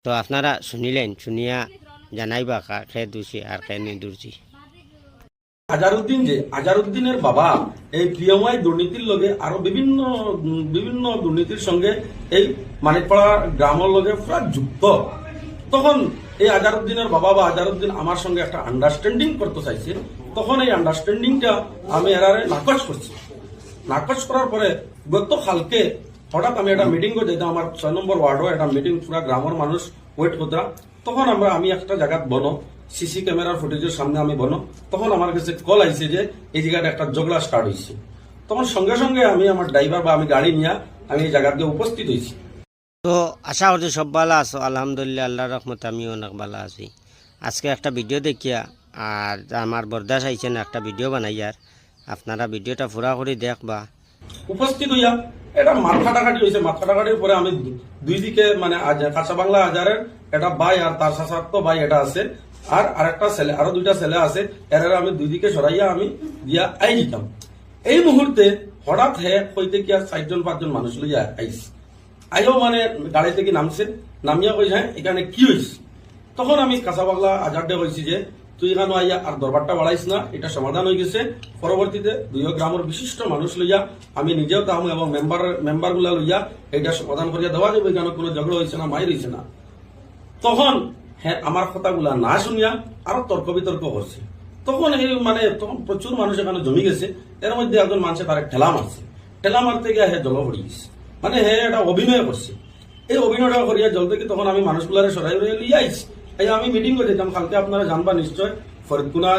তো আপনারা শুনিলেন, শুনিয়া জানাইবা খে দোষী আর খে নির্দোষী। আজারউদ্দিনের বাবা এই পিএমআই দুর্নীতির লগে আরো বিভিন্ন বিভিন্ন দুর্নীতির সঙ্গে এই মানিকপাড়া গ্রামের লগে পুরা যুক্ত। তখন এই আজারউদ্দিনের বাবা বা আজারউদ্দিন আমার সঙ্গে একটা আন্ডারস্ট্যান্ডিং করতে চাইছে। তখন এই আন্ডারস্ট্যান্ডিংটা আমি এরারে নাকচ করছি। নাকচ করার পরে গতকালকে হঠাৎ আমি একটা মিটিং করে যেতাম, আমার 6 নম্বর ওয়ার্ডও একটা মিটিং, পুরা গ্রামের মানুষ ওয়েট করতাম। তখন আমি একটা জায়গায় বনো সিসি ক্যামেরার ফুটেজের সামনে আমি বনো, তখন আমার কাছে কল আইছে যে এই জায়গাটা একটা ঝগড়া স্টার্ট হয়েছে। তখন সঙ্গে সঙ্গে আমি আমার ড্রাইভার বা আমি গাড়ি নিয়ে আমি এই জায়গাতে উপস্থিত হয়েছি। তো আশা করছি সব ভালো আছো, আলহামদুলিল্লাহ, আল্লাহর রহমতে আমি অনেক ভালো আছি। আজকে একটা ভিডিও দেখিয়া আর আমার বরদাস আইছেন একটা ভিডিও বানাইয়ার, আপনারা ভিডিওটা পুরা করে দেখবা। উপস্থিত হইয়া এটা মাথা কাটাকাটি হয়েছে। মাথা কাটাকাটির পরে আমি দুই দিকে মানে কাঁচা বাংলা আজারের এটা ভাই আর তার সাথে ভাই এটা আছে, আর আরেকটা ছেলে, আরো দুইটা ছেলে আছে, এরা আমি দুই দিকে সরাইয়া আমি দিয়া আই দিতাম। এই মুহূর্তে হঠাৎ হইতে কি আর 4-5 জন মানুষ লইয়া আইস আইও মানে গাড়ি থেকে নামছে, নামিয়া কইছে হ্যাঁ এখানে কি হয়েছে। তখন আমি কাঁচা বাংলা আজারটা কইছি যে তুই এখানে আইয়া আর দরবারটা বাড়াইস না, এটা সমাধান হয়ে গেছে। পরবর্তীতে দুই গ্রামের বিশিষ্ট মানুষ লইয়া আমি নিজেও তাহম এবং মেম্বার গুলা লইয়া এটা সমাধান করিয়া দেওয়া যাবে, এখানে কোনো ঝগড়া হয়েছে না, মায়ের হয়েছে না। তখন হ্যাঁ আমার কথাগুলা না শুনিয়া আরো তর্ক বিতর্ক করছে। তখন এই মানে তখন প্রচুর মানুষ এখানে জমি গেছে। এর মধ্যে একজন মানুষের তার ঠেলা মারছে, ঠেলা মারতে গিয়ে জল পড়ে গেছে, মানে এটা অভিনয় করছে। এই অভিনয়টা করিয়া জল থেকে তখন আমি মানুষগুলারে সরাই লিয়ে আইছি। এই আমি মিটিং করে দিতাম, কালকে আপনারা জানবা নিশ্চয় ফরিদকুনা।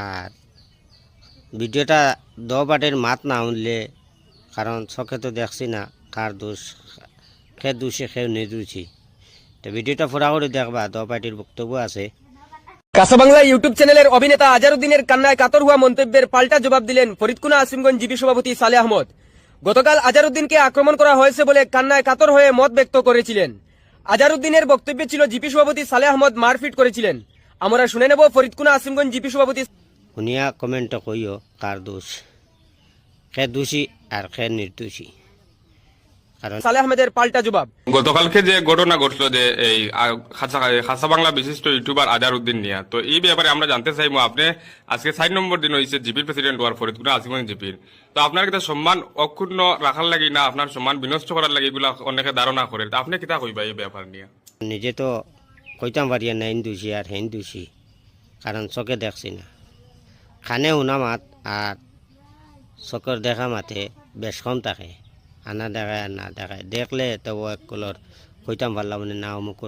আর ভিডিওটা দোবাটের মাত না শুনলে, কারণ চোখে তো দেখছি না কার দোষ, খে দোষী খে নির্দোষী। তো ভিডিওটা পুরা করে দেখবা, দোবাটির বক্তব্য আছে। কাঁচা বাংলা ইউটিউব চ্যানেলের অভিনেতা আজারউদ্দিনের কান্নায় কাতর হওয়া মন্তব্যের পাল্টা জবাব দিলেন ফরিদকুনা আসিমগঞ্জ জিপি সভাপতি সালেহ আহমদ। গতকাল আজারউদ্দিনকে আক্রমণ করা হয়েছে বলে কান্নায় কাতর হয়ে মত ব্যক্ত করেছিলেন। আজারউদ্দিনের বক্তব্যে ছিল জিপি সভাপতি সালেহ আহমদ মারপিট করেছিলেন। আমরা শুনে নেব ফরিদকুনা আসিমগঞ্জ জিপি সভাপতি শুনিয়া কমেন্ট কইও কার দোষ, খে দোষী আর খে নির্দোষী। কারণ সালেহ আহমেদের পাল্টা জবাব। গতকালকে যে ঘটনা ঘটলো যে এই খাসা বাংলা বিশিষ্ট ইউটিউবার আজারউদ্দিন নিয়া, তো এই ব্যাপারে আমরা জানতে চাইবো, আপনি আজকে 4 নম্বর দিন হয়েছে জিপির প্রেসিডেন্ট হওয়ার ফরিদকুনা আসিমগঞ্জ জিপির, তো আপনার কিতা সম্মান অক্ষুণ্ণ রাখার লাগি না আপনার সম্মান বিনষ্ট করার লাগি এগুলা অনেকে ধারণা করে, তা আপনি কিতা কইবা এই ব্যাপার নিয়ে? নিজে তো কইতাম পারিয়া না দোষী আর হেন দোষী, কারণ চোখে দেখছি না। খানে শুনা মাত আর চোখের দেখা মাতে বেশ কম থাকে, আনা দেখায় আর না দেখায়। দেখলে তো এক কলর কইতাম পারলাম মানে না অমুক